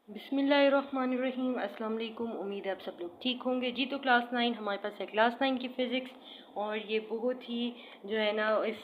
बिस्मिल्लाहिर्रहमानिर्रहीम। अस्सलाम वालेकुम। उम्मीद है आप सब लोग ठीक होंगे जी। तो क्लास 9 हमारे पास है, क्लास 9 की फ़िज़िक्स, और ये बहुत ही जो है ना इस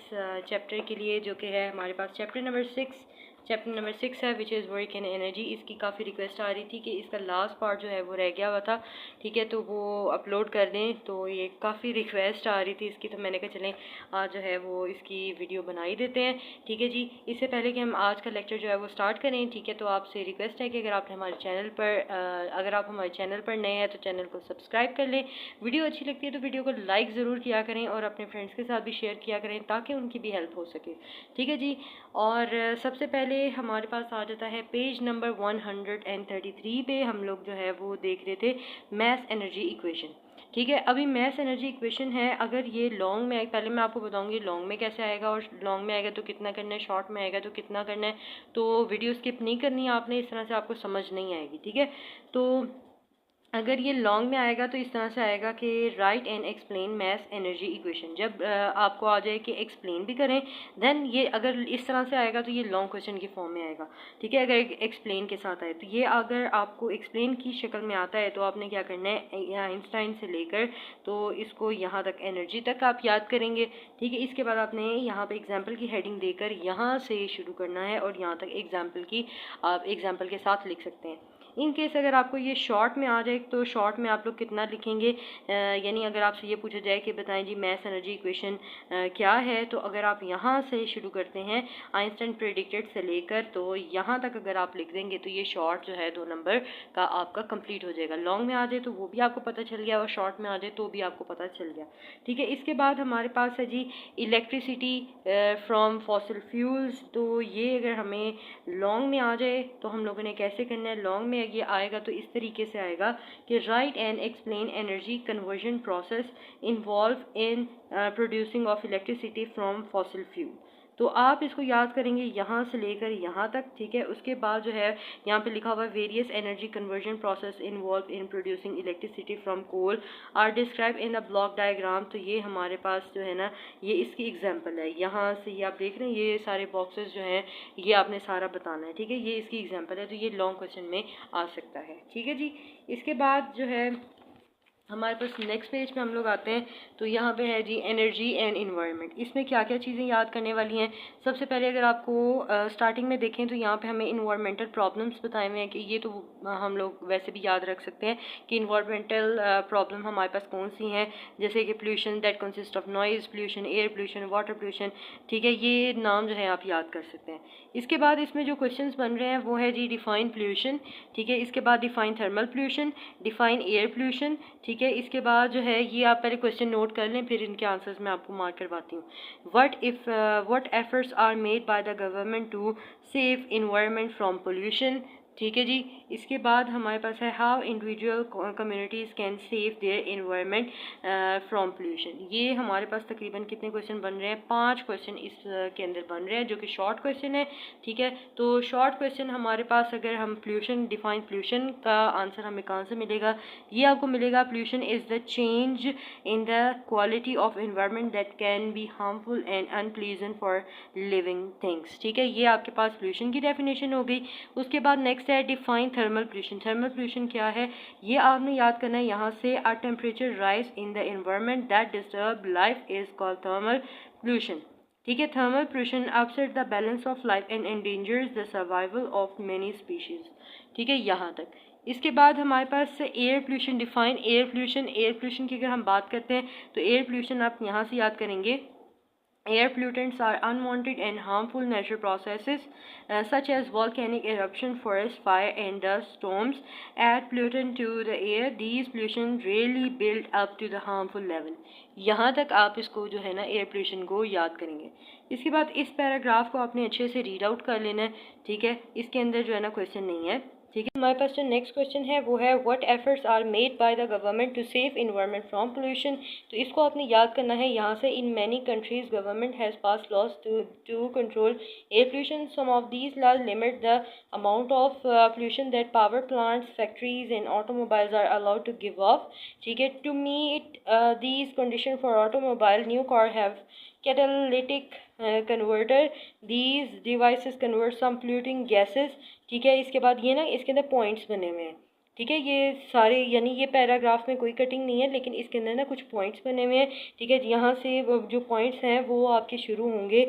चैप्टर के लिए जो कि है हमारे पास चैप्टर नंबर 6 है, which is work and energy. इसकी काफ़ी रिक्वेस्ट आ रही थी कि इसका लास्ट पार्ट जो है वो रह गया हुआ था, ठीक है, तो वो अपलोड कर दें। तो ये काफ़ी रिक्वेस्ट आ रही थी इसकी, तो मैंने कहा चलें आज जो है वो इसकी वीडियो बना ही देते हैं, ठीक है जी। इससे पहले कि हम आज का लेक्चर जो है वो स्टार्ट करें, ठीक है, तो आपसे रिक्वेस्ट है कि अगर आप हमारे चैनल पर नए हैं तो चैनल को सब्सक्राइब कर लें। वीडियो अच्छी लगती है तो वीडियो को लाइक ज़रूर किया करें और अपने फ्रेंड्स के साथ भी शेयर किया करें ताकि उनकी भी हेल्प हो सके, ठीक है जी। और सबसे पहले हमारे पास आ जाता है पेज नंबर 133 पे। हम लोग जो है वो देख रहे थे मैस एनर्जी इक्वेशन, ठीक है। अभी मैस एनर्जी इक्वेशन है, अगर ये लॉन्ग में आए, पहले मैं आपको बताऊंगी लॉन्ग में कैसे आएगा, और लॉन्ग में आएगा तो कितना करना है, शॉर्ट में आएगा तो कितना करना है। तो वीडियो स्किप नहीं करनी है आपने, इस तरह से आपको समझ नहीं आएगी, ठीक है। तो अगर ये लॉन्ग में आएगा तो इस तरह से आएगा कि write and explain mass energy equation. जब आपको आ जाए कि एक्सप्लेन भी करें, देन ये अगर इस तरह से आएगा तो ये लॉन्ग क्वेश्चन की फॉर्म में आएगा, ठीक है। अगर एक्सप्लेन के साथ आए तो ये अगर आपको एक्सप्लेन की शक्ल में आता है तो आपने क्या करना है, आइंस्टाइन से लेकर तो इसको यहाँ तक एनर्जी तक आप याद करेंगे, ठीक है। इसके बाद आपने यहाँ पे एग्जाम्पल की हेडिंग देकर यहाँ से शुरू करना है और यहाँ तक एग्जाम्पल की आप एग्जाम्पल के साथ लिख सकते हैं। इन केस अगर आपको ये शॉर्ट में आ जाए तो शॉर्ट में आप लोग कितना लिखेंगे, यानी अगर आपसे ये पूछा जाए कि बताएं जी मैस एनर्जी इक्वेशन क्या है, तो अगर आप यहाँ से शुरू करते हैं आइंस्टाइन प्रेडिक्टेड से लेकर तो यहाँ तक अगर आप लिख देंगे तो ये शॉर्ट जो है 2 नंबर का आपका कंप्लीट हो जाएगा। लॉन्ग में आ जाए तो वो भी आपको पता चल गया और शॉर्ट में आ जाए तो भी आपको पता चल गया, ठीक है। इसके बाद हमारे पास है जी इलेक्ट्रिसिटी फ्रॉम फॉसिल फ्यूल्स। तो ये अगर हमें लॉन्ग में आ जाए तो हम लोगों ने कैसे करना है, लॉन्ग में ये आएगा तो इस तरीके से आएगा कि write and explain energy conversion process involve in producing of electricity from fossil fuel. तो आप इसको याद करेंगे यहाँ से लेकर यहाँ तक, ठीक है। उसके बाद जो है यहाँ पे लिखा हुआ है various energy conversion process involve in producing electricity from coal or describe in the block diagram. तो ये हमारे पास जो है ना ये इसकी एग्जांपल है। यहाँ से ये आप देख रहे हैं ये सारे बॉक्सेस जो हैं ये आपने सारा बताना है, ठीक है। ये इसकी एग्जांपल है, तो ये लॉन्ग क्वेश्चन में आ सकता है, ठीक है जी। इसके बाद जो है हमारे पास नेक्स्ट पेज पे हम लोग आते हैं, तो यहाँ पे है जी एनर्जी एंड इन्वायरमेंट। इसमें क्या क्या चीज़ें याद करने वाली हैं। सबसे पहले अगर आपको स्टार्टिंग में देखें तो यहाँ पे हमें इन्वायरमेंटल प्रॉब्लम्स बताए हुए हैं कि ये तो हम लोग वैसे भी याद रख सकते हैं कि इन्वायरमेंटल प्रॉब्लम हमारे पास कौन सी हैं, जैसे कि pollution that consist of noise pollution, air pollution, water pollution, ठीक है। ये नाम जो है आप याद कर सकते हैं। इसके बाद इसमें जो क्वेश्चन बन रहे हैं वो है जी डिफाइन पोल्यूशन, ठीक है। इसके बाद define thermal pollution, define air pollution, ठीक है। इसके बाद जो है ये आप पहले क्वेश्चन नोट कर लें, फिर इनके आंसर्स मैं आपको मार्क करवाती हूँ। What efforts are made by the government to save environment from pollution, ठीक है जी। इसके बाद हमारे पास है how individual communities can save their environment from pollution. ये हमारे पास तकरीबन कितने क्वेश्चन बन रहे हैं, 5 क्वेश्चन इस के अंदर बन रहे हैं जो कि शॉर्ट क्वेश्चन है, ठीक है। तो शॉर्ट क्वेश्चन हमारे पास अगर हम पोल्यूशन डिफाइन पोल्यूशन का आंसर हमें कहाँ से मिलेगा, ये आपको मिलेगा pollution is the change in the quality of environment that can be harmful and unpleasant for living things, ठीक है। ये आपके पास पोल्यूशन की डेफिनेशन हो गई। उसके बाद नेक्स्ट है define thermal pollution. Thermal pollution क्या है ये आपने याद करना है। यहाँ से a temperature rise in the environment that disturb life is called thermal pollution, ठीक है। Thermal pollution upset the balance of life and endangers the survival of many species, ठीक है, यहाँ तक। इसके बाद हमारे पास air pollution, define air pollution. Air pollution की अगर हम बात करते हैं तो एयर पोल्यूशन आप यहाँ से याद करेंगे air pollutants are unwanted and harmful natural processes such as volcanic eruption, forest fire, and dust storms add pollutant to the air. These pollution really build up to the harmful level. यहाँ तक आप इसको जो है ना air pollution को याद करेंगे। इसके बाद इस पैराग्राफ को आपने अच्छे से रीड आउट कर लेना है, ठीक है। इसके अंदर जो है ना क्वेश्चन नहीं है, ठीक है। हमारे पास जो नेक्स्ट क्वेश्चन है वो है what efforts are made by the government to save environment from pollution. तो इसको आपने याद करना है। यहाँ से in many countries government has pass laws to control air pollution. Some of these laws limit the amount of pollution that power plants, factories and automobiles are allowed to give off, ठीक है। To meet these condition for automobile new car have catalytic converter. These devices convert some polluting gases ठीक है। इसके बाद ये ना इसके अंदर पॉइंट्स बने हुए हैं, ठीक है। ये सारे यानी ये पैराग्राफ में कोई कटिंग नहीं है, लेकिन इसके अंदर ना कुछ पॉइंट्स बने हुए हैं, ठीक है। यहाँ से जो पॉइंट्स हैं वो आपके शुरू होंगे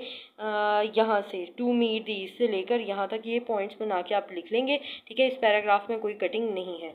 यहाँ से टू मीट दीज से लेकर यहाँ तक ये पॉइंट्स बना के आप लिख लेंगे, ठीक है। इस पैराग्राफ में कोई कटिंग नहीं है।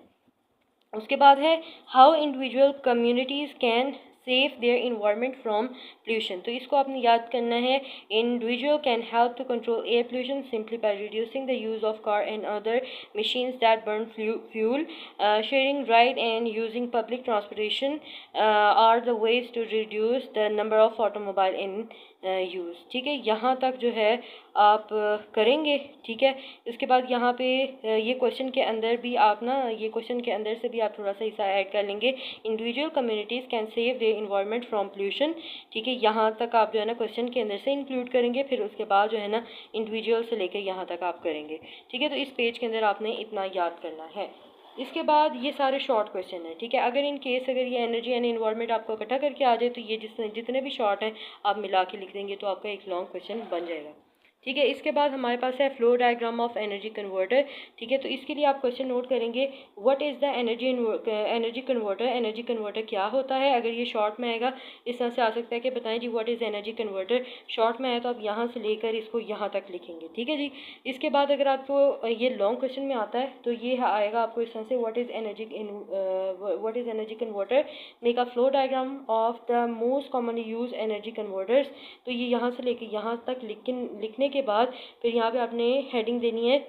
उसके बाद है how individual communities can save their environment from pollution. तो इसको आपने याद करना है। Individual can help to control air pollution simply by reducing the use of car and other machines that burn fuel, sharing ride and using public transportation are the ways to reduce the number of automobile in use, ठीक है। यहाँ तक जो है आप करेंगे, ठीक है। इसके बाद यहाँ पे ये क्वेश्चन के अंदर भी आप ना ये क्वेश्चन के अंदर से भी आप थोड़ा सा हिस्सा ऐड कर लेंगे। Individual communities can save their environment from pollution, ठीक है। यहाँ तक आप जो है ना क्वेश्चन के अंदर से इंक्लूड करेंगे, फिर उसके बाद जो है ना इंडिविजुअल से लेकर यहाँ तक आप करेंगे, ठीक है। तो इस पेज के अंदर आपने इतना याद करना है। इसके बाद ये सारे शॉर्ट क्वेश्चन हैं, ठीक है। अगर इन केस अगर ये एनर्जी एंड इन्वायरमेंट आपको इकट्ठा करके आ जाए तो ये जितने भी शॉर्ट हैं आप मिला के लिख देंगे तो आपका एक लॉन्ग क्वेश्चन बन जाएगा, ठीक है। इसके बाद हमारे पास है flow diagram of energy converter, ठीक है। तो इसके लिए आप क्वेश्चन नोट करेंगे what is the energy converter. Energy converter क्या होता है। अगर ये शॉर्ट में आएगा इस तरह से आ सकता है कि बताएं जी what is energy converter. Short में आए तो आप यहाँ से लेकर इसको यहाँ तक लिखेंगे, ठीक है जी। इसके बाद अगर आपको ये लॉन्ग क्वेश्चन में आता है तो ये आएगा आपको इस तरह से what is energy converter, make a flow diagram of the most commonly use energy converters. तो ये यहाँ से लेकर यहाँ तक लिखने के बाद फिर यहाँ पे आपने हेडिंग देनी है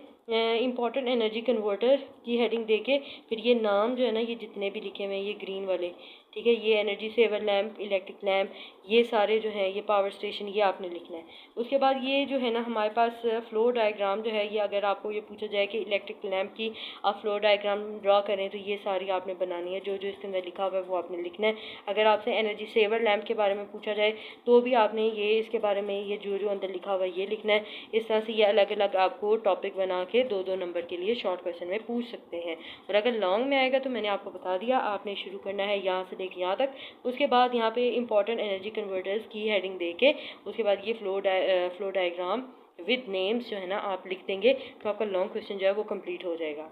इम्पॉर्टेंट एनर्जी कन्वर्टर की हेडिंग देके फिर ये नाम जो है ना ये जितने भी लिखे हुए हैं ये ग्रीन वाले, ठीक है। ये energy saver lamp, electric lamp, ये सारे जो हैं ये पावर स्टेशन, ये आपने लिखना है। उसके बाद ये जो है ना हमारे पास फ्लो डायग्राम जो है ये अगर आपको ये पूछा जाए कि इलेक्ट्रिक लैम्प की आप फ्लो डायग्राम ड्रा करें तो ये सारी आपने बनानी है, जो जो इसके अंदर लिखा हुआ है वो आपने लिखना है। अगर आपसे एनर्जी सेवर लैम्प के बारे में पूछा जाए तो भी आपने ये इसके बारे में ये जो जो अंदर लिखा हुआ है ये लिखना है। इस तरह से ये अलग अलग आपको टॉपिक बना के 2-2 नंबर के लिए शॉर्ट क्वेश्चन में पूछ सकते हैं। और अगर लॉन्ग में आएगा तो मैंने आपको बता दिया, आपने शुरू करना है यहाँ से लेकर यहाँ तक। उसके बाद यहाँ पे इंपॉर्टेंट एनर्जी कन्वर्टर्स की हेडिंग देके उसके बाद ये फ्लो डायग्राम विद नेम्स जो है ना आप लिख देंगे तो आपका लॉन्ग क्वेश्चन जो है वो कंप्लीट हो जाएगा,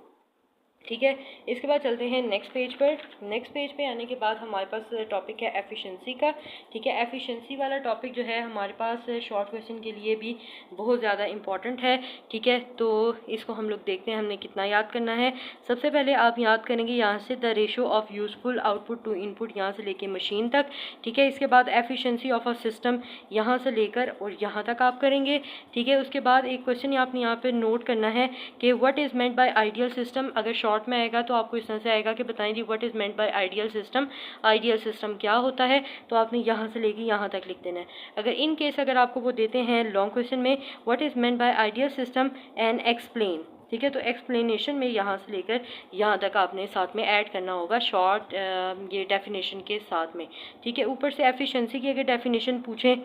ठीक है। इसके बाद चलते हैं नेक्स्ट पेज पर। नेक्स्ट पेज पे आने के बाद हमारे पास टॉपिक है एफिशिएंसी का, ठीक है। एफिशिएंसी वाला टॉपिक जो है हमारे पास शॉर्ट क्वेश्चन के लिए भी बहुत ज़्यादा इंपॉर्टेंट है, ठीक है। तो इसको हम लोग देखते हैं हमने कितना याद करना है। सबसे पहले आप याद करेंगे यहाँ से the ratio of useful output to input, यहाँ से लेके मशीन तक, ठीक है। इसके बाद एफिशिएंसी ऑफ अ सिस्टम यहाँ से लेकर और यहाँ तक आप करेंगे, ठीक है। उसके बाद एक क्वेश्चन आपने यहाँ पर नोट करना है कि what is meant by ideal system. अगर शॉर्ट में आएगा तो आपको इस तरह से आएगा कि बताएं जी what is meant by ideal system. Ideal system क्या होता है तो आपने यहाँ से लेके यहाँ तक लिख देना है। अगर इन केस अगर आपको वो देते हैं लॉन्ग क्वेश्चन में what is meant by ideal system and explain, ठीक है। तो एक्सप्लेनेशन में यहाँ से लेकर यहाँ तक आपने साथ में ऐड करना होगा शॉर्ट ये डेफिनेशन के साथ में, ठीक है। ऊपर से एफिशिएंसी की अगर डेफिनेशन पूछें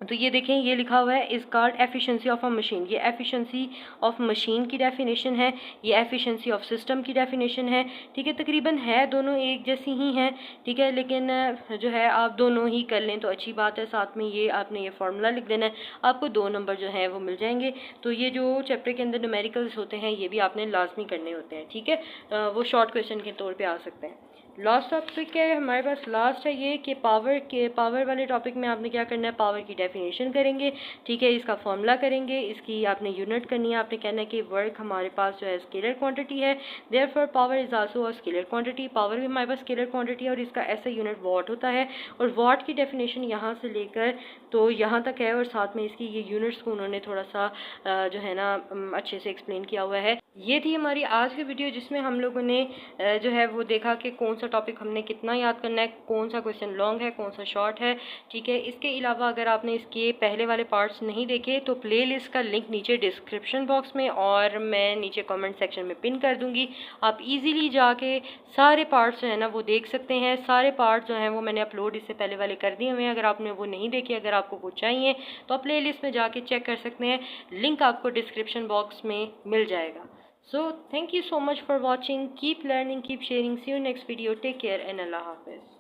तो ये देखें ये लिखा हुआ है is called efficiency of a machine. ये एफिशिएंसी ऑफ मशीन की डेफिनेशन है, ये एफिशिएंसी ऑफ सिस्टम की डेफिनेशन है, ठीक है। तकरीबन है दोनों एक जैसी ही हैं, ठीक है। लेकिन जो है आप दोनों ही कर लें तो अच्छी बात है। साथ में ये आपने ये फार्मूला लिख देना है, आपको 2 नंबर जो है वो मिल जाएंगे। तो ये जो चैप्टर के अंदर न्यूमेरिकल्स होते हैं ये भी आपने लाजमी करने होते हैं, ठीक है। वो शॉर्ट क्वेश्चन के तौर पर आ सकते हैं। लास्ट टॉपिक है हमारे पास, लास्ट है ये कि पावर वाले टॉपिक में आपने क्या करना है, पावर की डेफिनेशन करेंगे, ठीक है। इसका फॉर्मूला करेंगे, इसकी आपने यूनिट करनी है। आपने कहना है कि वर्क हमारे पास जो है स्केलर क्वांटिटी है, therefore power is also a scalar quantity. Power भी हमारे पास स्केलर क्वांटिटी है और इसका ऐसा यूनिट वॉट होता है। और वॉट की डेफिनेशन यहाँ से लेकर तो यहाँ तक है और साथ में इसकी ये यूनिट्स को उन्होंने थोड़ा सा जो है ना अच्छे से एक्सप्लेन किया हुआ है। ये थी हमारी आज की वीडियो जिसमें हम लोगों ने जो है वो देखा कि कौन सा टॉपिक हमने कितना याद करना है, कौन सा क्वेश्चन लॉन्ग है, कौन सा शॉर्ट है, ठीक है। इसके अलावा अगर आपने इसके पहले वाले पार्ट्स नहीं देखे तो प्लेलिस्ट का लिंक नीचे डिस्क्रिप्शन बॉक्स में और मैं नीचे कमेंट सेक्शन में पिन कर दूंगी। आप इजीली जाके सारे पार्ट्स जो है ना वो देख सकते हैं। सारे पार्ट्स जो हैं वो मैंने अपलोड इससे पहले वाले कर दिए हुए हैं। अगर आपने वो नहीं देखे, अगर आपको वो चाहिए तो आप प्ले लिस्ट में जाके चेक कर सकते हैं। लिंक आपको डिस्क्रिप्शन बॉक्स में मिल जाएगा। So thank you so much for watching. Keep learning, keep sharing. See you next video. Take care and Allah Hafiz.